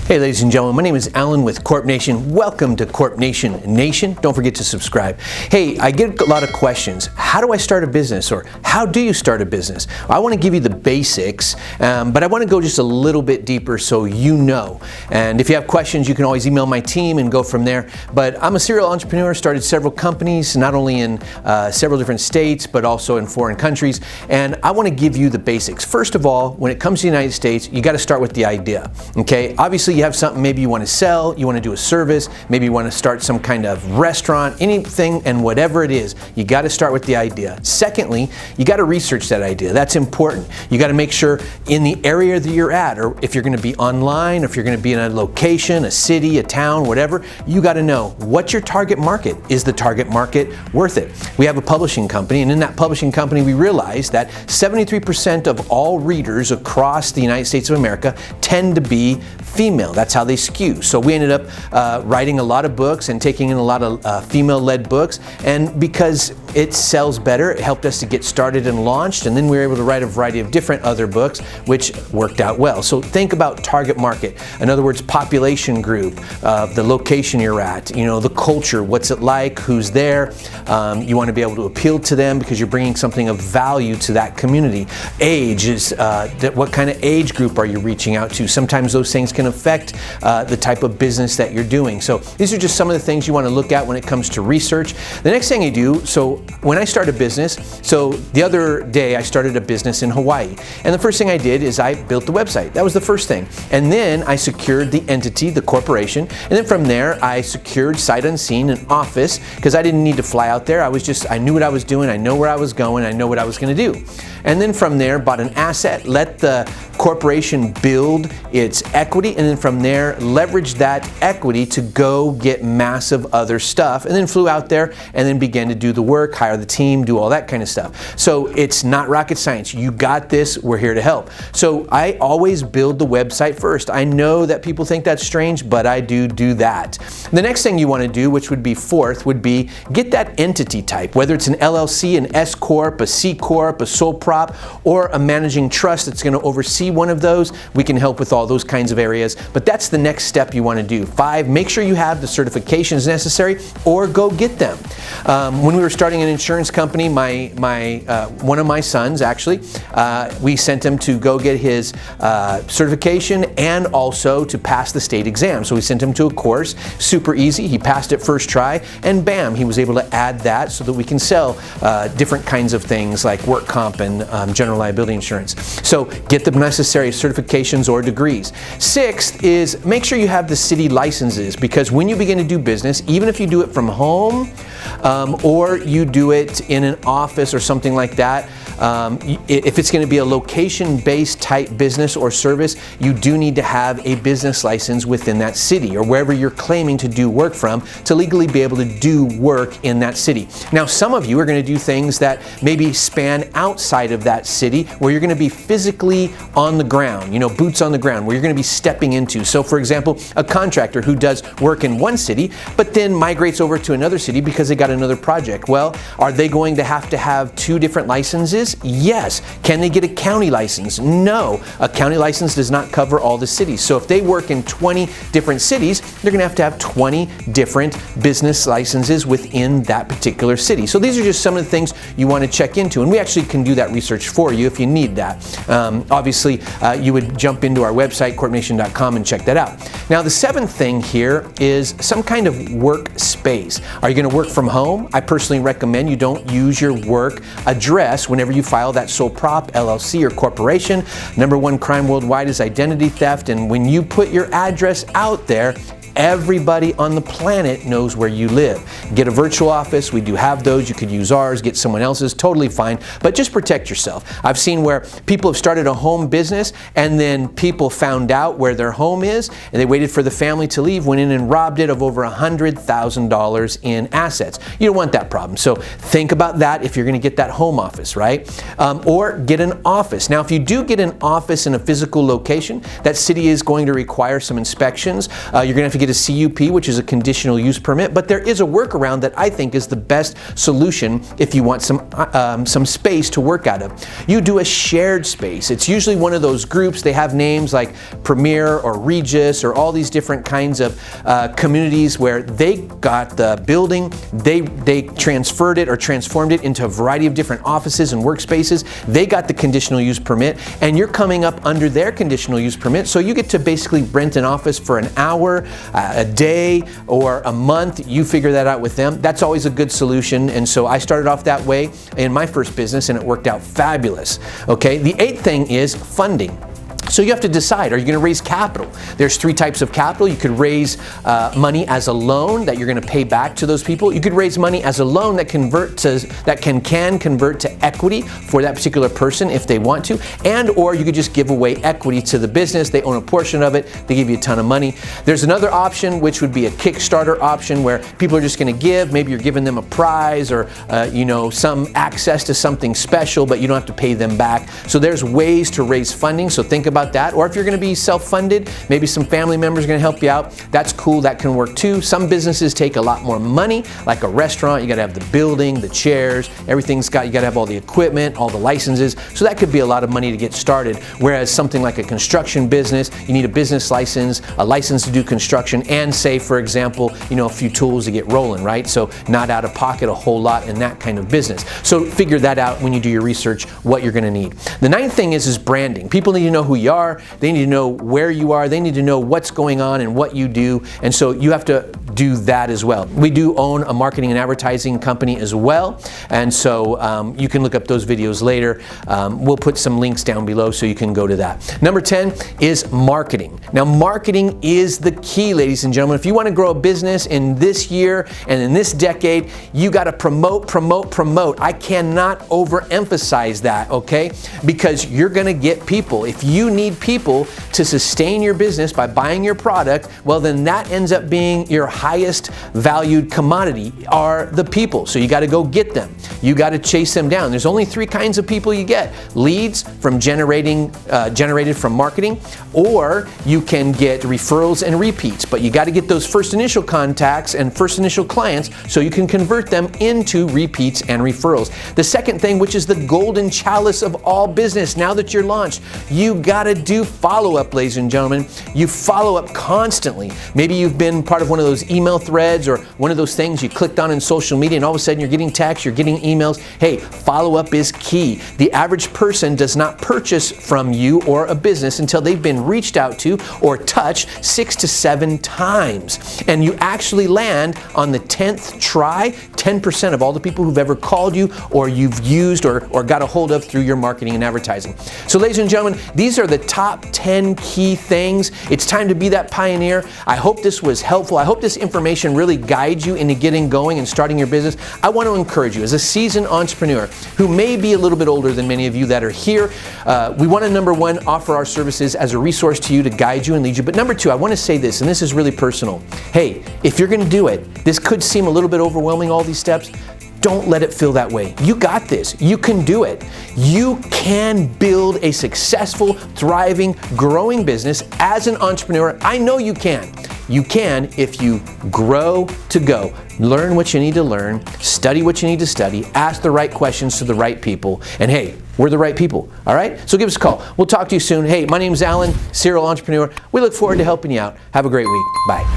Hey ladies and gentlemen, my name is Alan with CorpNation. Welcome to CorpNation Nation. Don't forget to subscribe. Hey, I get a lot of questions. How do I start a business, or how do you start a business? I want to give you the basics, but I want to go just a little bit deeper so you know. And if you have questions, you can always email my team and go from there. But I'm a serial entrepreneur, started several companies, not only in several different states, but also in foreign countries. And I want to give you the basics. First of all, when it comes to the United States, you got to start with the idea. Okay? Obviously, you have something maybe you want to sell, you want to do a service, maybe you want to start some kind of restaurant, anything and whatever it is, you got to start with the idea. Secondly, you got to research that idea. That's important. You got to make sure in the area that you're at, or if you're going to be online, or if you're going to be in a location, a city, a town, whatever, you got to know what's your target market. Is the target market worth it? We have a publishing company, and in that publishing company, we realized that 73% of all readers across the United States of America tend to be female. That's how they skew. So we ended up writing a lot of books and taking in a lot of female-led books, and because it sells better, it helped us to get started and launched, and then we were able to write a variety of different other books, which worked out well. So think about target market. In other words, population group, the location you're at, you know, the culture, what's it like, who's there. You want to be able to appeal to them because you're bringing something of value to that community. Age is, what kind of age group are you reaching out to? Sometimes those things can affect the type of business that you're doing. So these are just some of the things you want to look at when it comes to research. The next thing you do, so when I start a business, so the other day I started a business in Hawaii, and the first thing I did is I built the website. That was the first thing. And then I secured the entity, the corporation, and then from there I secured sight unseen an office, because I didn't need to fly out there. I knew what I was doing, I know where I was going, I know what I was going to do. And then from there, bought an asset, let the corporation build its equity, and then from there leverage that equity to go get massive other stuff, and then flew out there and then began to do the work, hire the team, do all that kind of stuff. So it's not rocket science. You got this, we're here to help. So I always build the website first. I know that people think that's strange, but I do that. The next thing you want to do, which would be fourth, would be get that entity type, whether it's an LLC, an S Corp, a C Corp, a sole prop, or a managing trust that's going to oversee one of those. We can help with all those kinds of areas, but that's the next step you want to do. 5, make sure you have the certifications necessary, or go get them. When we were starting an insurance company, one of my sons, actually, we sent him to go get his certification and also to pass the state exam. So we sent him to a course, super easy. He passed it first try, and bam, he was able to add that so that we can sell different kinds of things like work comp and general liability insurance. So get the necessary certifications or degrees. 6th is make sure you have the city licenses, because when you begin to do business, even if you do it from home or you do it in an office or something like that, if it's going to be a location-based type business or service, you do need to have a business license within that city or wherever you're claiming to do work from to legally be able to do work in that city. Now, some of you are going to do things that maybe span outside of that city, where you're going to be physically on the ground, you know, boots on the ground, where you're going to be stepping into. So, for example, a contractor who does work in one city, but then migrates over to another city because they got another project. Well, are they going to have 2 different licenses? Yes. Can they get a county license? No. A county license does not cover all the cities. So if they work in 20 different cities, they're going to have 20 different business licenses within that particular city. So these are just some of the things you want to check into, and we actually can do that research for you if you need that. Obviously, you would jump into our website, CorpNation.com, and check that out. Now, the 7th thing here is some kind of workspace. Are you going to work from home? I personally recommend you don't use your work address whenever you file that sole prop, LLC, or corporation. Number 1 crime worldwide is identity theft, and when you put your address out there, everybody on the planet knows where you live. Get a virtual office. We do have those. You could use ours, get someone else's, totally fine, but just protect yourself. I've seen where people have started a home business and then people found out where their home is and they waited for the family to leave, went in and robbed it of over $100,000 in assets. You don't want that problem. So think about that if you're going to get that home office, right? Or get an office. Now, if you do get an office in a physical location, that city is going to require some inspections. You're going to have to get get a CUP, which is a conditional use permit, but there is a workaround that I think is the best solution if you want some space to work out of. You do a shared space. It's usually one of those groups. They have names like Premier or Regis or all these different kinds of communities where they got the building, they transferred it or transformed it into a variety of different offices and workspaces. They got the conditional use permit, and you're coming up under their conditional use permit, so you get to basically rent an office for an hour, a day, or a month. You figure that out with them. That's always a good solution, and so I started off that way in my first business, and it worked out fabulous. Okay, the 8th thing is funding. So you have to decide, are you going to raise capital? There's 3 types of capital. You could raise money as a loan that you're going to pay back to those people. You could raise money as a loan that can convert to equity for that particular person if they want to, and or you could just give away equity to the business. They own a portion of it. They give you a ton of money. There's another option, which would be a Kickstarter option, where people are just going to give. Maybe you're giving them a prize or some access to something special, but you don't have to pay them back. So there's ways to raise funding. So think about that. Or if you're going to be self-funded, maybe some family members are going to help you out. That's cool. That can work too. Some businesses take a lot more money, like a restaurant. You got to have the building, the chairs, you got to have all the equipment, all the licenses. So that could be a lot of money to get started. Whereas something like a construction business, you need a business license, a license to do construction, and say, for example, a few tools to get rolling, right? So not out of pocket a whole lot in that kind of business. So figure that out when you do your research, what you're going to need. The 9th thing is branding. People need to know who you are. They need to know where you are. They need to know what's going on and what you do. And so you have to do that as well. We do own a marketing and advertising company as well. And so you can look up those videos later. We'll put some links down below so you can go to that. Number 10 is marketing. Now, marketing is the key, ladies and gentlemen. If you want to grow a business in this year and in this decade, you got to promote, promote, promote. I cannot overemphasize that, okay? Because you're going to get people. If you need people to sustain your business by buying your product, well, then that ends up being your highest valued commodity, are the people. So you got to go get them. You got to chase them down. There's only 3 kinds of people you get: leads from generated from marketing, or you can get referrals and repeats. But you got to get those first initial contacts and first initial clients so you can convert them into repeats and referrals. The second thing, which is the golden chalice of all business, now that you're launched, you got to do follow-up, ladies and gentlemen. You follow up constantly. Maybe you've been part of one of those email threads or one of those things you clicked on in social media, and all of a sudden you're getting texts, you're getting emails. Hey, follow-up is key. The average person does not purchase from you or a business until they've been reached out to or touched 6 to 7 times. And you actually land on the 10th try, 10% of all the people who've ever called you or you've used or got a hold of through your marketing and advertising. So, ladies and gentlemen, these are the top 10 key things. It's time to be that pioneer. I hope this was helpful. I hope this information really guides you into getting going and starting your business. I want to encourage you, as a seasoned entrepreneur who may be a little bit older than many of you that are here, we want to, number 1, offer our services as a resource to you to guide you and lead you. But number 2, I want to say this, and this is really personal. Hey, if you're going to do it, this could seem a little bit overwhelming, all these steps. Don't let it feel that way. You got this. You can do it. You can build a successful, thriving, growing business as an entrepreneur. I know you can. You can if you grow to go. Learn what you need to learn, study what you need to study, ask the right questions to the right people, and hey, we're the right people, all right? So give us a call. We'll talk to you soon. Hey, my name's Alan, serial entrepreneur. We look forward to helping you out. Have a great week. Bye.